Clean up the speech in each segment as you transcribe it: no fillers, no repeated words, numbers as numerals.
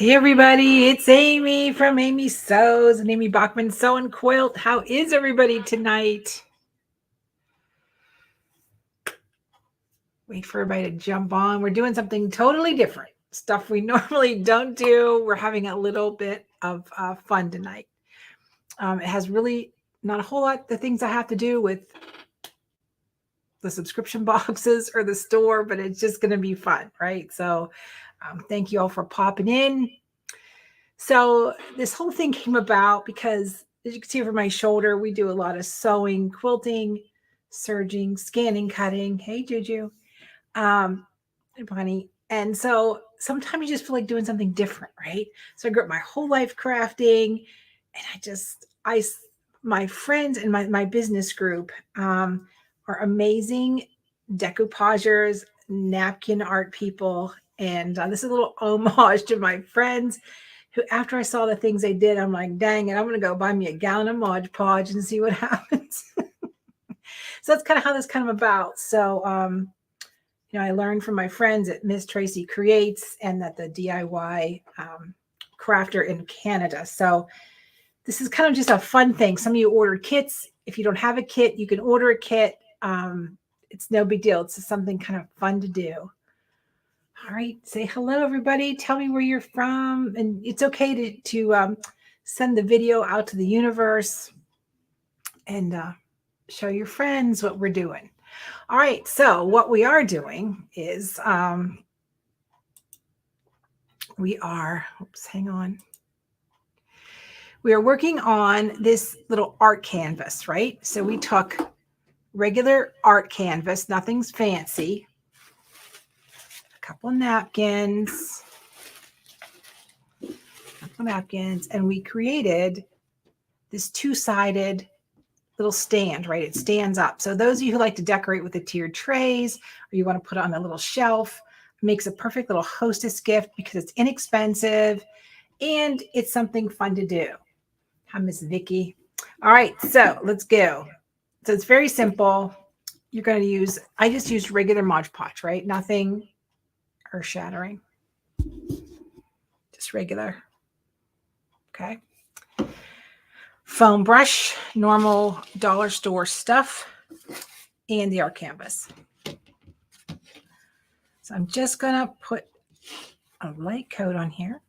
Hey everybody, it's Amy from Amy Sews and Amy Bachman Sew and Quilt. How is everybody tonight? Wait for everybody to jump on. We're doing something totally different. Stuff we normally don't do. We're having a little bit of fun tonight. It has really not a whole lot the things I have to do with the subscription boxes or the store, but it's just going to be fun, right? So thank you all for popping in. So this whole thing came about because, as you can see over my shoulder, we do a lot of sewing, quilting, serging, scanning, cutting. Hey, Juju. Hey, Bonnie. And so sometimes you just feel like doing something different, right? So I grew up my whole life crafting, and my friends and my business group are amazing decoupagers, napkin art people. And this is a little homage to my friends who, after I saw the things they did, I'm like, dang it, I'm going to go buy me a gallon of Mod Podge and see what happens. So that's kind of how this came about. So, I learned from my friends at Miss Tracy Creates and at the DIY crafter in Canada. So this is kind of just a fun thing. Some of you ordered kits. If you don't have a kit, you can order a kit. It's no big deal. It's just something kind of fun to do. All right, say hello, everybody. Tell me where you're from, and it's okay to send the video out to the universe and show your friends what we're doing. All right, so what we are doing is we are working on this little art canvas, right? So we took regular art canvas, nothing's fancy, a couple of napkins, and we created this two-sided little stand, right? It stands up. So those of you who like to decorate with the tiered trays, or you want to put it on a little shelf, it makes a perfect little hostess gift because it's inexpensive and it's something fun to do. Hi, Miss Vicky. All right, so let's go. So it's very simple. You're going to use, I just used regular Mod Podge, right? Nothing earth shattering. Just regular. Okay. Foam brush, normal dollar store stuff, and the art canvas. So I'm just going to put a light coat on here.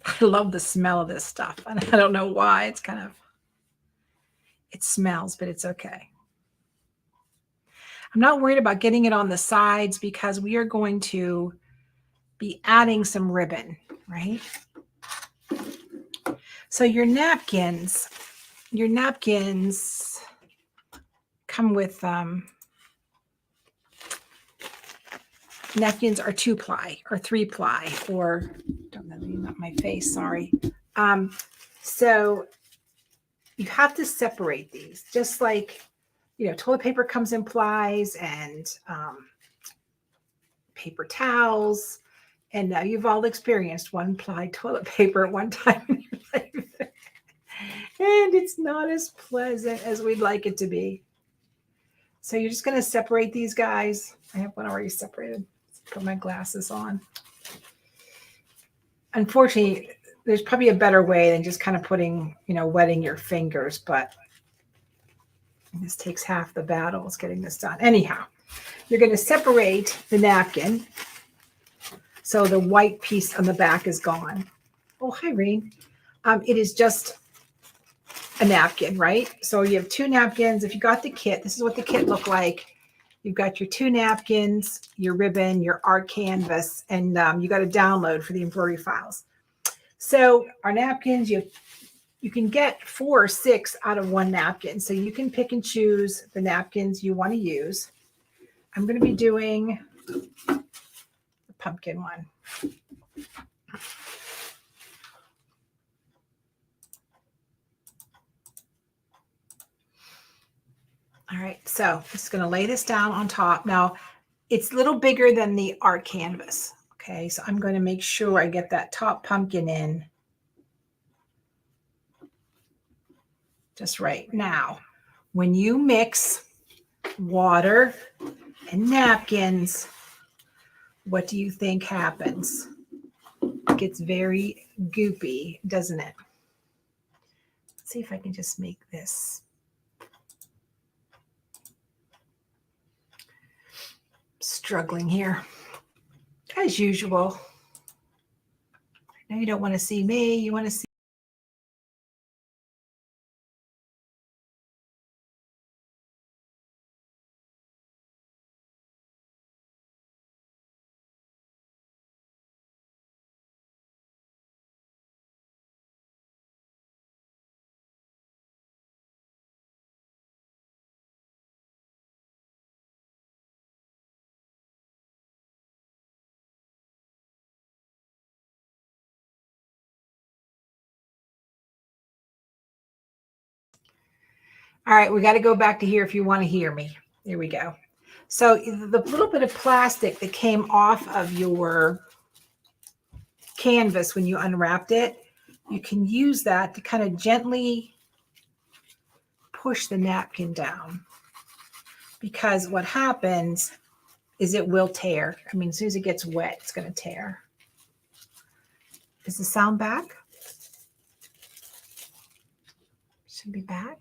I love the smell of this stuff. And I don't know why. It smells, but it's okay. I'm not worried about getting it on the sides because we are going to be adding some ribbon, right? So your napkins come with, napkins are 2-ply or 3-ply, or don't know, not my face, sorry. So you have to separate these, just like, toilet paper comes in plies and paper towels. And now you've all experienced 1-ply toilet paper at one time in your life. And it's not as pleasant as we'd like it to be. So you're just going to separate these guys. I have one already separated. Let's put my glasses on. Unfortunately, there's probably a better way than just kind of putting, wetting your fingers, but this takes half the battle is getting this done. Anyhow, you're going to separate the napkin so the white piece on the back is gone. Oh, hi, Rain. It is just a napkin, right? So you have 2 napkins. If you got the kit, this is what the kit looked like. You've got your 2 napkins, your ribbon, your art canvas, and you got a download for the embroidery files. So our napkins, you can get 4 or 6 out of 1 napkin. So you can pick and choose the napkins you want to use. I'm going to be doing the pumpkin one. All right, so I'm just going to lay this down on top. Now, it's a little bigger than the art canvas. Okay, so I'm going to make sure I get that top pumpkin in just right. Now, when you mix water and napkins, what do you think happens? It gets very goopy, doesn't it? Let's see if I can just make this. Struggling here, as usual. Now you don't want to see me, you want to see. All right, we got to go back to here if you want to hear me. There we go. So the little bit of plastic that came off of your canvas when you unwrapped it, you can use that to kind of gently push the napkin down, because what happens is it will tear. I mean, as soon as it gets wet, it's going to tear. Is the sound back? Should be back.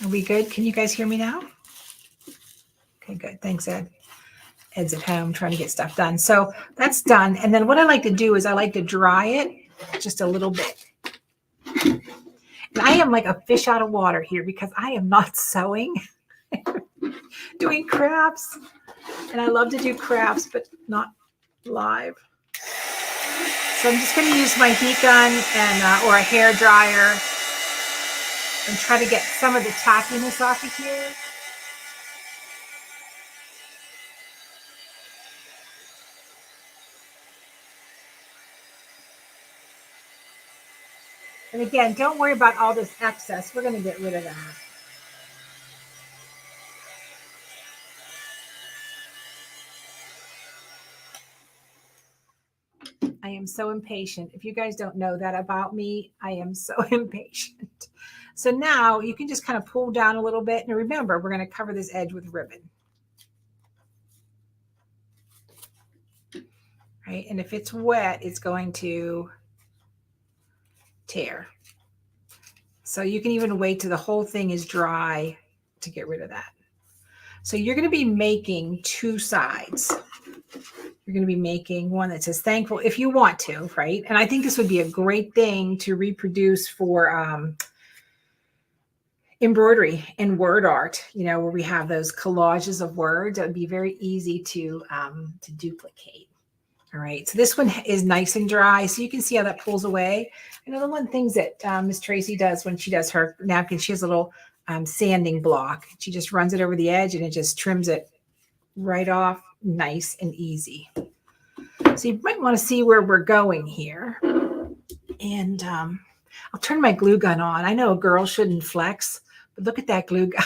Are we good? Can you guys hear me now? Okay, good. Thanks, Ed. Ed's at home trying to get stuff done. So that's done. And then what I like to do is I like to dry it just a little bit. And I am like a fish out of water here because I am not sewing, doing crafts. And I love to do crafts, but not live. So I'm just going to use my heat gun and or a hair dryer and try to get some of the tackiness off of here. And again, don't worry about all this excess. We're going to get rid of that. I am so impatient. If you guys don't know that about me, I am so impatient. So now you can just kind of pull down a little bit. And remember, we're going to cover this edge with ribbon. Right? And if it's wet, it's going to tear. So you can even wait till the whole thing is dry to get rid of that. So you're going to be making two sides. You're going to be making one that says thankful if you want to, right? And I think this would be a great thing to reproduce for embroidery and word art, you know, where we have those collages of words. It would be very easy to duplicate. All right, so this one is nice and dry, so you can see how that pulls away. I know the one things that Miss Tracy does when she does her napkin, she has a little sanding block. She just runs it over the edge and it just trims it right off, nice and easy. So you might want to see where we're going here. And I'll turn my glue gun on. I know a girl shouldn't flex, but look at that glue gun.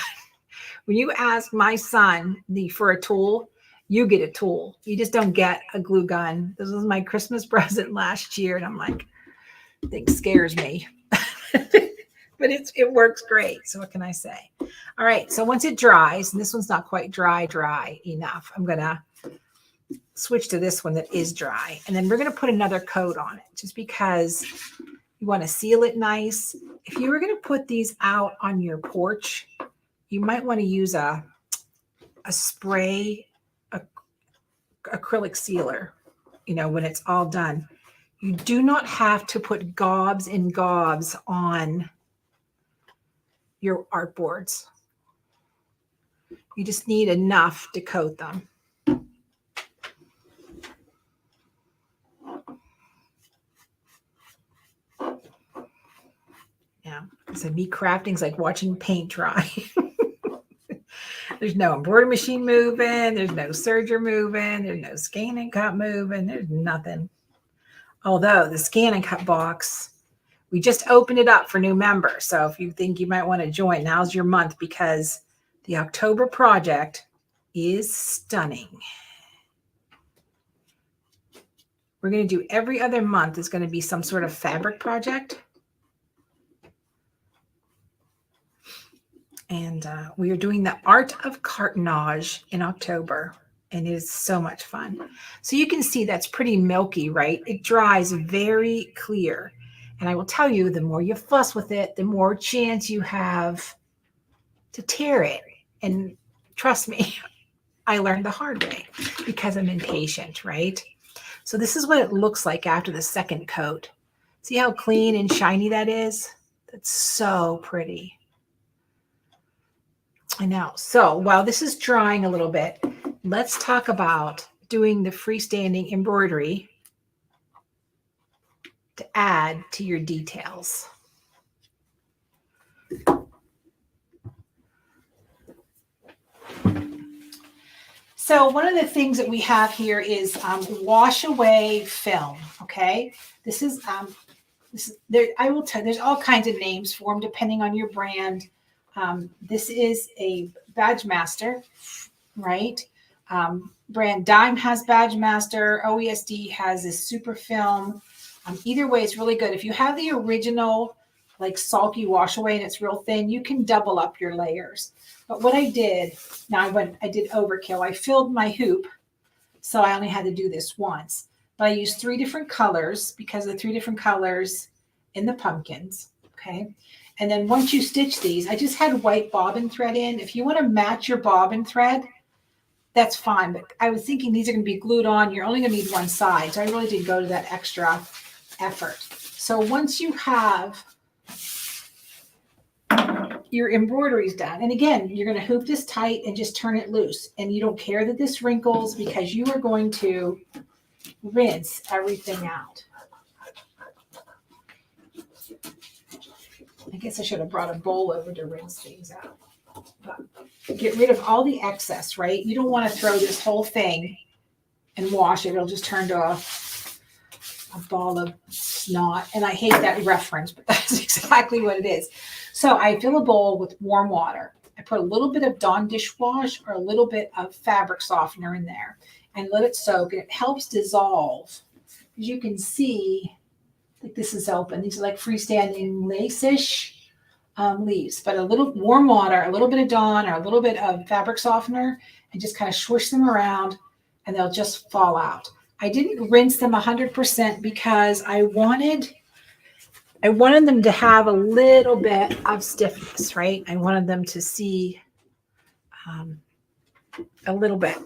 When you ask my son for a tool, you get a tool. You just don't get a glue gun. This was my Christmas present last year, and I'm like, it scares me. But it works great. So what can I say? All right. So once it dries, and this one's not quite dry enough, I'm going to switch to this one that is dry. And then we're going to put another coat on it just because you want to seal it nice. If you were going to put these out on your porch, you might want to use a spray acrylic sealer, you know, when it's all done. You do not have to put gobs and gobs on your artboards. You just need enough to coat them. Yeah, so me crafting is like watching paint dry. There's no embroidery machine moving. There's no serger moving. There's no scan and cut moving. There's nothing. Although the scan and cut box, we just opened it up for new members. So if you think you might want to join, now's your month because the October project is stunning. we're going to do every other month is going to be some sort of fabric project. And we are doing the art of cartonnage in October, and it is so much fun. So you can see that's pretty milky, right? It dries very clear. And I will tell you, the more you fuss with it, the more chance you have to tear it. And trust me, I learned the hard way because I'm impatient, right? So this is what it looks like after the second coat. See how clean and shiny that is? That's so pretty. I know. So while this is drying a little bit, let's talk about doing the freestanding embroidery to add to your details. So one of the things that we have here is wash away film. Okay, this is there. I will tell you, there's all kinds of names for them depending on your brand. This is a Badge Master, right? Brand Dime has Badge Master. OESD has this super film. Either way, it's really good. If you have the original like sulky wash away and it's real thin, you can double up your layers. But what I did, now I did overkill. I filled my hoop, so I only had to do this once. But I used 3 different colors because of the 3 different colors in the pumpkins, okay? And then once you stitch these, I just had white bobbin thread in. If you want to match your bobbin thread, that's fine. But I was thinking these are going to be glued on. You're only going to need one side. So I really did go to that extra effort. So once you have your embroidery's done, and again, you're going to hoop this tight and just turn it loose. And you don't care that this wrinkles because you are going to rinse everything out. I guess I should have brought a bowl over to rinse things out. But get rid of all the excess, right? You don't want to throw this whole thing and wash it. It'll just turn to a ball of snot. And I hate that reference, but that's exactly what it is. So I fill a bowl with warm water. I put a little bit of Dawn dishwash or a little bit of fabric softener in there and let it soak. And it helps dissolve. As you can see, like this is open. These are like freestanding lace-ish leaves, but a little warm water, a little bit of Dawn or a little bit of fabric softener, and just kind of swish them around and they'll just fall out. I didn't rinse them 100% because I wanted them to have a little bit of stiffness, right? I wanted them to see a little bit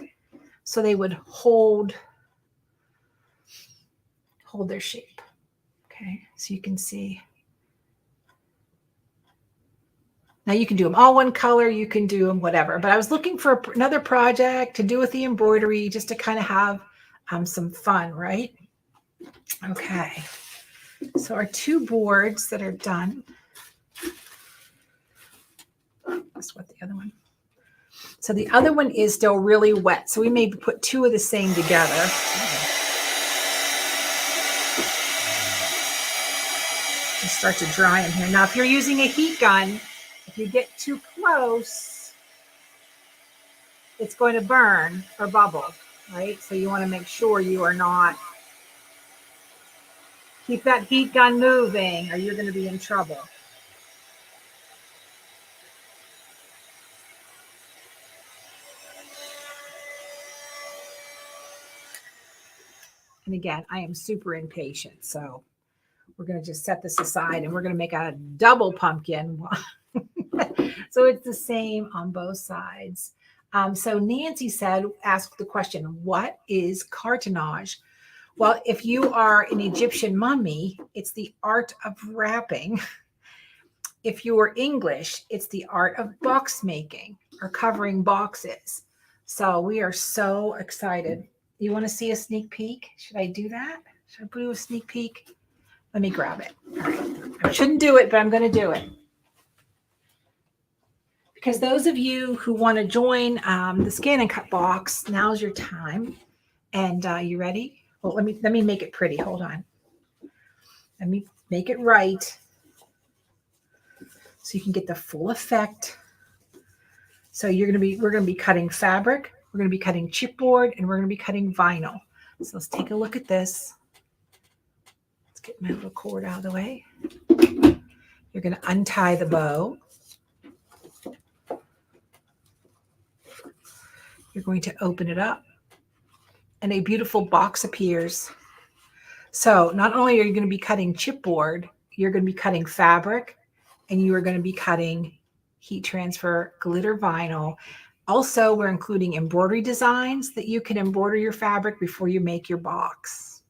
so they would hold their shape. Okay, so you can see. Now you can do them all one color, you can do them whatever, but I was looking for another project to do with the embroidery just to kind of have some fun, right? Okay, so our 2 boards that are done. That's what the other one. So the other one is still really wet, so we may put 2 of the same together. And start to dry them here. Now, if you're using a heat gun, if you get too close, it's going to burn or bubble, right? So you want to make sure you are not. Keep that heat gun moving or you're going to be in trouble. And again, I am super impatient, so we're going to just set this aside and we're going to make a double pumpkin. So it's the same on both sides. So Nancy asked the question, what is cartonnage? Well, if you are an Egyptian mummy, it's the art of wrapping. If you are English, it's the art of box making or covering boxes. So we are so excited. You want to see a sneak peek? Should I do that? Should I do a sneak peek? Let me grab it. All right. I shouldn't do it, but I'm going to do it. Because those of you who want to join the Scan and Cut box, now's your time. And you ready? Well, let me make it pretty. Hold on. Let me make it right so you can get the full effect. So we're going to be cutting fabric, we're going to be cutting chipboard, and we're going to be cutting vinyl. So let's take a look at this. get my little cord out of the way. You're going to untie the bow. You're going to open it up, and a beautiful box appears. So not only are you going to be cutting chipboard, you're going to be cutting fabric, and you are going to be cutting heat transfer glitter vinyl. Also, we're including embroidery designs that you can embroider your fabric before you make your box.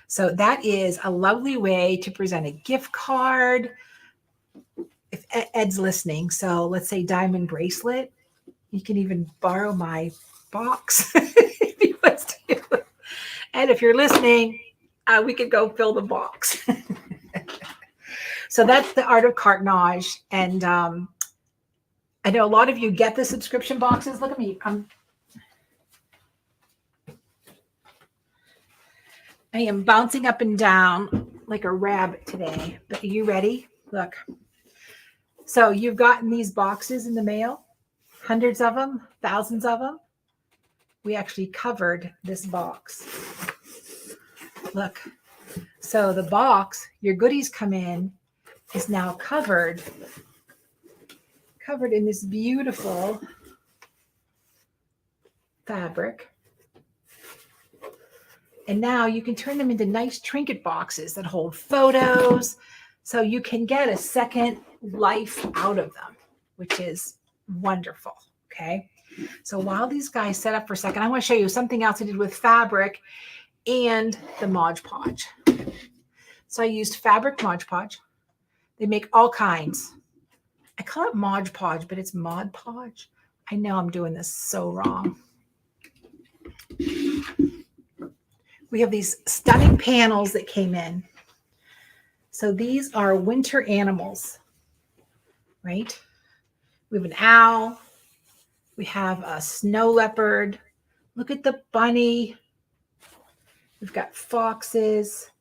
So that is a lovely way to present a gift card. If Ed's listening, so let's say diamond bracelet, you can even borrow my box if he wants to. And if you're listening, we could go fill the box. So that's the art of cartonnage. And I know a lot of you get the subscription boxes. Look at me. I am bouncing up and down like a rabbit today. But are you ready? Look. So you've gotten these boxes in the mail, hundreds of them, thousands of them. We actually covered this box. Look. So the box, your goodies come in, is now covered in this beautiful fabric. And now you can turn them into nice trinket boxes that hold photos. So you can get a second life out of them, which is wonderful. Okay. So while these guys set up for a second, I want to show you something else I did with fabric and the Mod Podge. So I used fabric Mod Podge. They make all kinds. I call it Mod Podge, but it's Mod Podge. I know I'm doing this so wrong. We have these stunning panels that came in. So these are winter animals, right? We have an owl. We have a snow leopard. Look at the bunny. We've got foxes.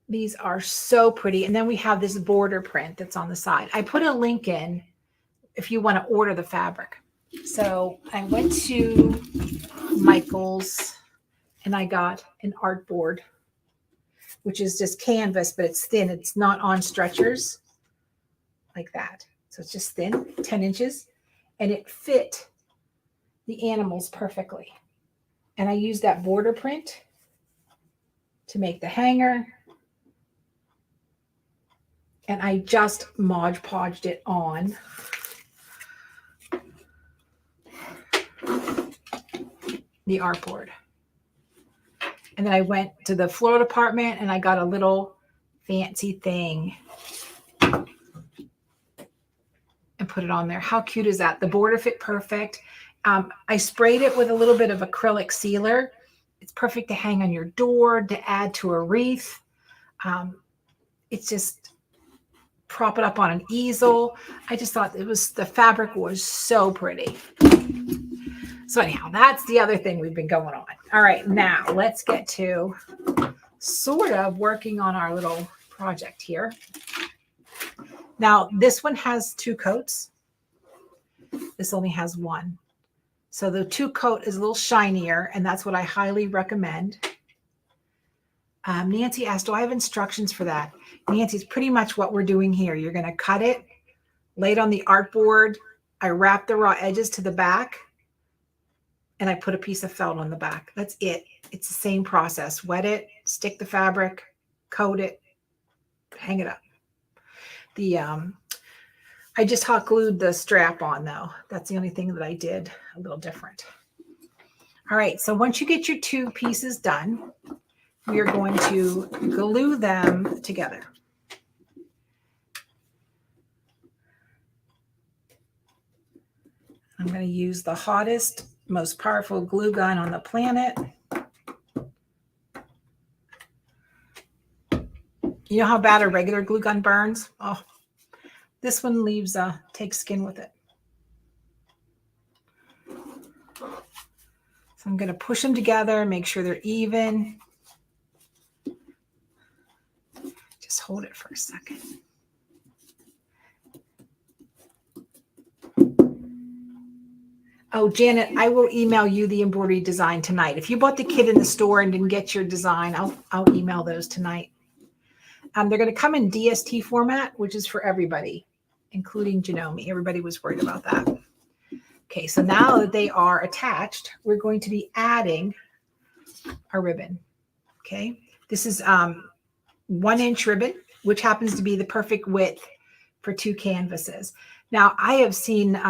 These are so pretty. And then we have this border print that's on the side. I put a link in if you want to order the fabric. So I went to Michael's and I got an art board, which is just canvas, but it's thin. It's not on stretchers like that. So it's just thin, 10 inches, and it fit the animals perfectly. And I used that border print to make the hanger. And I just Mod Podged it on. The artboard. And then I went to the floral department and I got a little fancy thing and put it on there. How cute is that? The border fit perfect. I sprayed it with a little bit of acrylic sealer. It's perfect to hang on your door, to add to a wreath. It's just prop it up on an easel. I just thought the fabric was so pretty. So anyhow, that's the other thing we've been going on. All right, now let's get to sort of working on our little project here. Now, this one has 2 coats. This only has 1. So the 2 coat is a little shinier, and that's what I highly recommend. Nancy asked, do I have instructions for that? Nancy, it's pretty much what we're doing here. You're going to cut it, lay it on the artboard. I wrap the raw edges to the back, and I put a piece of felt on the back. That's it. It's the same process. Wet it, stick the fabric, coat it, hang it up. I just hot glued the strap on though. That's the only thing that I did a little different. All right, so once you get your 2 pieces done, we are going to glue them together. I'm going to use the hottest, most powerful glue gun on the planet. You know how bad a regular glue gun burns? Oh, this one takes skin with it. So I'm going to push them together, make sure they're even. Just hold it for a second. Oh, Janet, I will email you the embroidery design tonight. If you bought the kit in the store and didn't get your design, I'll email those tonight. They're going to come in DST format, which is for everybody, including Janome. Everybody was worried about that. Okay, so now that they are attached, we're going to be adding our ribbon. Okay, this is 1 inch ribbon, which happens to be the perfect width for 2 canvases. Now, I have seen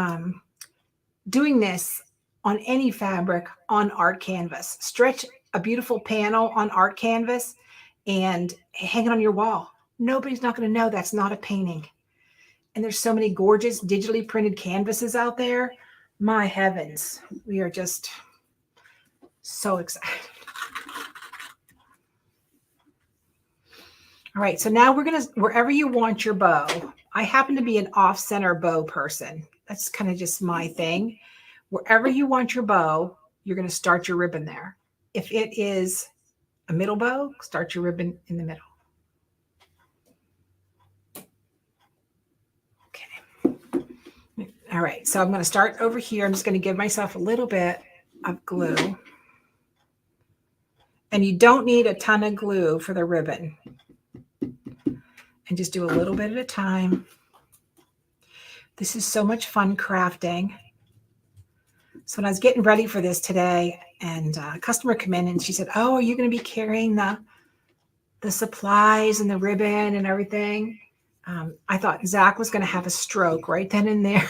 doing this on any fabric on art canvas. Stretch a beautiful panel on art canvas and hang it on your wall. Nobody's not going to know that's not a painting. And there's so many gorgeous digitally printed canvases out there. My heavens, we are just so excited. All right, so now we're going to, wherever you want your bow, I happen to be an off-center bow person. That's kind of just my thing. Wherever you want your bow, you're going to start your ribbon there. If it is a middle bow, start your ribbon in the middle. Okay. All right, so I'm going to start over here. I'm just going to give myself a little bit of glue. And you don't need a ton of glue for the ribbon. And just do a little bit at a time. This is so much fun crafting. So when I was getting ready for this today, and a customer came in and she said, "Oh, are you going to be carrying the supplies and the ribbon and everything?" I thought Zach was going to have a stroke right then and there.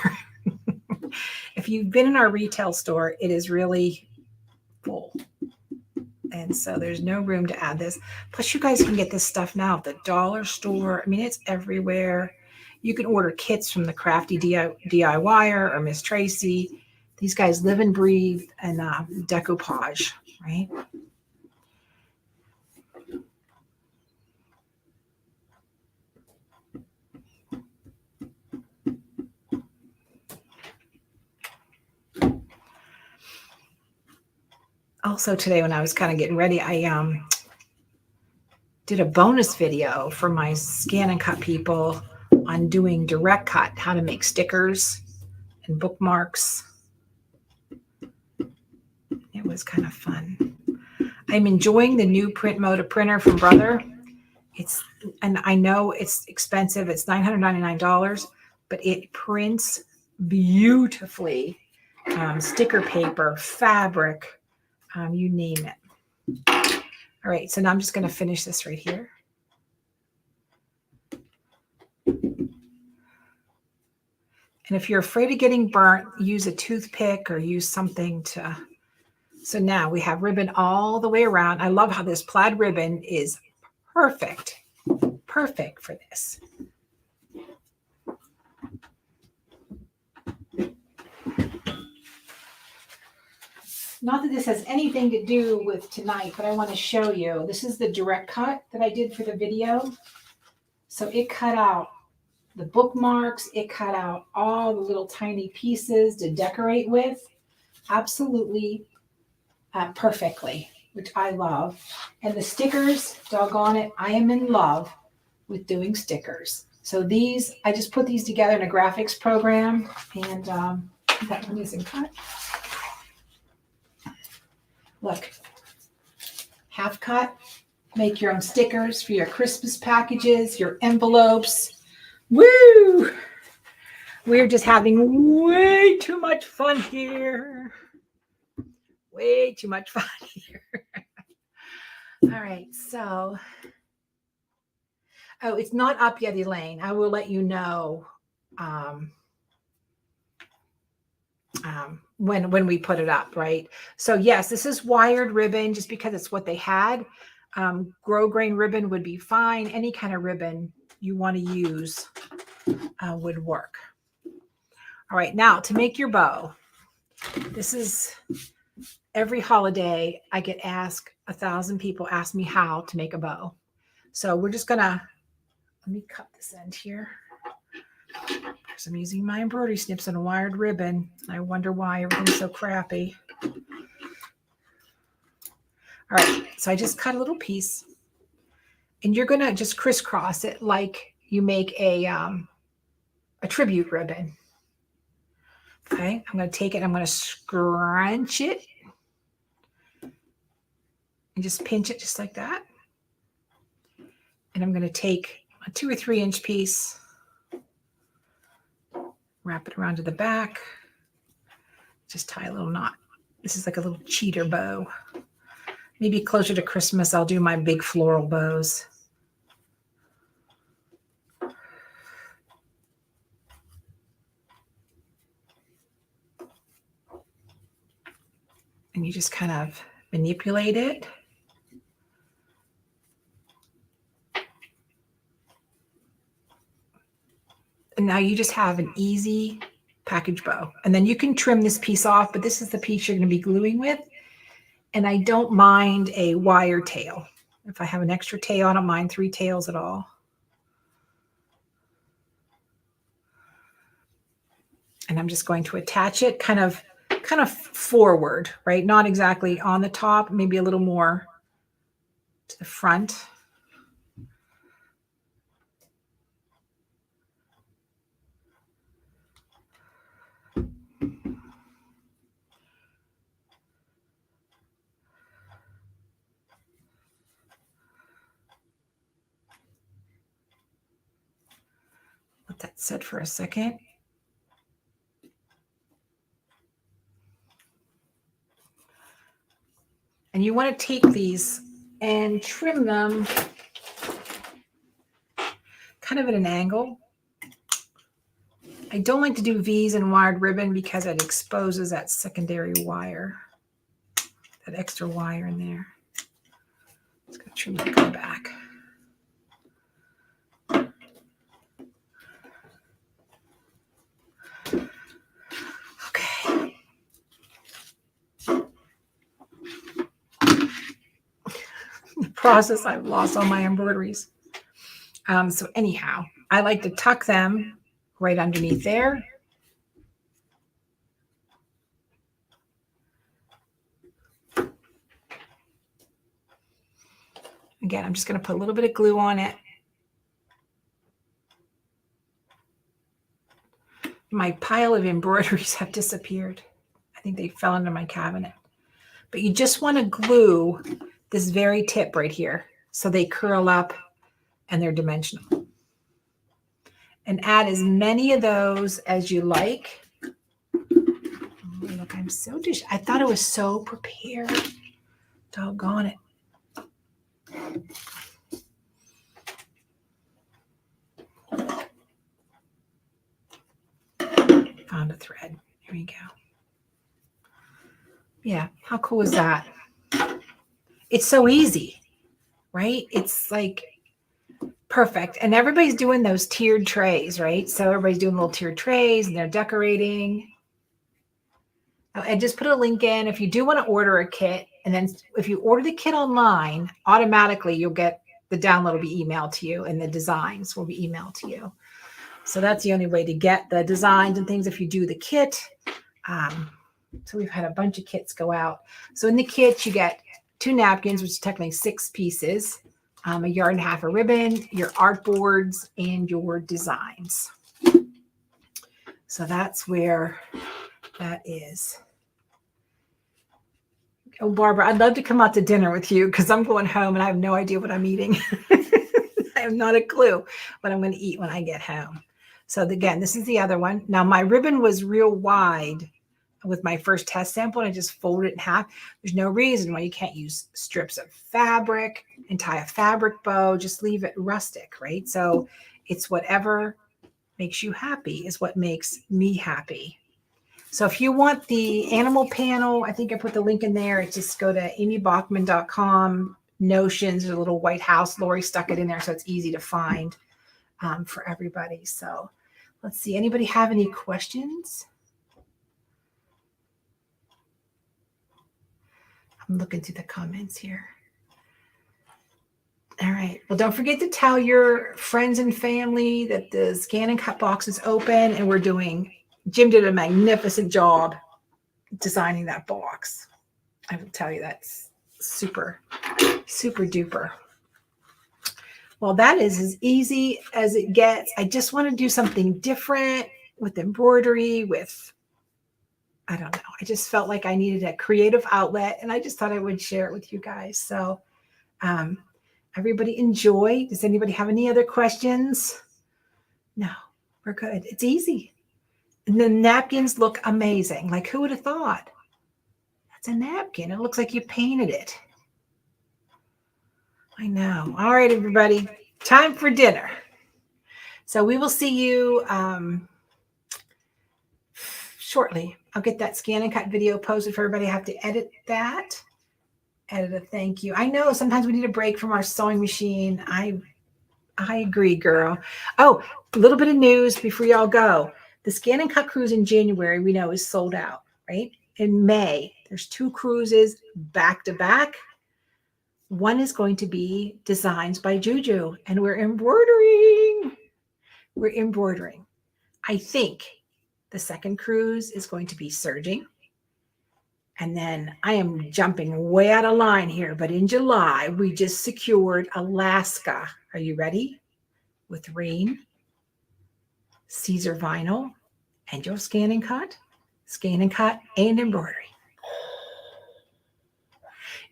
If you've been in our retail store, it is really full. And so there's no room to add this. Plus, you guys can get this stuff now at the dollar store. I mean, it's everywhere. You can order kits from the Crafty DIYer or Miss Tracy. These guys live and breathe and decoupage, right? Also today, when I was kind of getting ready, I did a bonus video for my scan and cut people on doing direct cut, how to make stickers and bookmarks. It was kind of fun. I'm enjoying the new Print Moda printer from Brother. And I know it's expensive. It's $999, but it prints beautifully. Sticker paper, fabric, you name it. All right, so now I'm just going to finish this right here. And if you're afraid of getting burnt, use a toothpick or use something to. So now we have ribbon all the way around. I love how this plaid ribbon is perfect for this. Not that this has anything to do with tonight, but I want to show you. This is the direct cut that I did for the video. So it cut out the bookmarks. It cut out all the little tiny pieces to decorate with. Absolutely perfectly, which I love. And the stickers, doggone it, I am in love with doing stickers. So these, I just put these together in a graphics program, and that one isn't cut. Look, half cut. Make your own stickers for your Christmas packages, your envelopes. Woo! We're just having way too much fun here. Way too much fun here. All right, so, oh, it's not up yet, Elaine. I will let you know when we put it up, right? So yes, this is wired ribbon just because it's what they had. Grow grain ribbon would be fine. Any kind of ribbon you want to use would work. All right, now to make your bow. This is every holiday I get asked, 1,000 people ask me how to make a bow. So we're just gonna, let me cut this end here. Because I'm using my embroidery snips on a wired ribbon. I wonder why everything's so crappy. All right, so I just cut a little piece. And you're gonna just crisscross it like you make a tribute ribbon. Okay, I'm going to take it. I'm going to scrunch it and just pinch it just like that. And I'm going to take a 2 or 3 inch piece, wrap it around to the back, just tie a little knot. This is like a little cheater bow. Maybe closer to Christmas, I'll do my big floral bows. And you just kind of manipulate it. And now you just have an easy package bow. And then you can trim this piece off, but this is the piece you're going to be gluing with. And I don't mind a wire tail. If I have an extra tail, I don't mind 3 tails at all. And I'm just going to attach it kind of forward, right? Not exactly on the top, maybe a little more to the front. Let that set for a second. And you want to take these and trim them kind of at an angle. I don't like to do V's and wired ribbon because it exposes that secondary wire, that extra wire in there. Just going to trim that guy back. Okay. The process, I've lost all my embroideries. So anyhow, I like to tuck them right underneath there. Again, I'm just going to put a little bit of glue on it. My pile of embroideries have disappeared. I think they fell under my cabinet. But you just want to glue this very tip right here so they curl up and they're dimensional. And add as many of those as you like. Oh, look, I'm so I thought I was so prepared. Doggone it. Found a thread. Here we go. Yeah, how cool is that? It's so easy, right? It's like perfect. And everybody's doing those tiered trays, right? So everybody's doing little tiered trays and they're decorating. I just put a link in if you do want to order a kit. And then if you order the kit online, automatically you'll get the download will be emailed to you and the designs will be emailed to you. So that's the only way to get the designs and things if you do the kit. So we've had a bunch of kits go out. So in the kit, you get 2 napkins, which is technically 6 pieces, a yard and a half of ribbon, your art boards, and your designs. So that's where that is. Oh, Barbara, I'd love to come out to dinner with you because I'm going home and I have no idea what I'm eating. I have not a clue what I'm going to eat when I get home. So again, this is the other one. Now my ribbon was real wide with my first test sample and I just folded it in half. There's no reason why you can't use strips of fabric and tie a fabric bow. Just leave it rustic, right? So it's whatever makes you happy is what makes me happy. So if you want the animal panel, I think I put the link in there. Just go to amybachman.com, Notions, there's a little white house. Lori stuck it in there so it's easy to find for everybody. So let's see. Anybody have any questions? I'm looking through the comments here. All right. Well, don't forget to tell your friends and family that the Scan and Cut box is open and we're doing, Jim did a magnificent job designing that box. I will tell you that's super, super duper. Well, that is as easy as it gets. I just want to do something different with embroidery, with I don't know. I just felt like I needed a creative outlet, and I just thought I would share it with you guys. So um, everybody enjoy. Does anybody have any other questions? No, we're good. It's easy. And the napkins look amazing. Like, who would have thought? That's a napkin. It looks like you painted it. I know. All right, everybody. Time for dinner. So we will see you shortly. I'll get that scan and cut video posted for everybody. I have to edit that. Edit a thank you. I know sometimes we need a break from our sewing machine. I agree, girl. Oh, a little bit of news before y'all go. The scan and cut cruise in January, we know, is sold out, right? In May, there's 2 cruises back to back. One is going to be designs by Juju, and we're embroidering. We're embroidering. I think the second cruise is going to be serging. And then I am jumping way out of line here, but in July, we just secured Alaska. Are you ready? With rain, Caesar vinyl, and your scan and cut, and embroidery.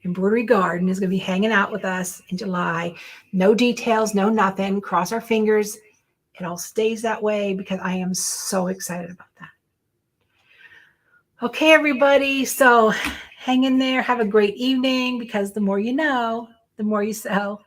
Embroidery Garden is going to be hanging out with us in July. No details, no nothing. Cross our fingers. It all stays that way because I am so excited about that. Okay, everybody. So hang in there. Have a great evening, because the more you know, the more you sell.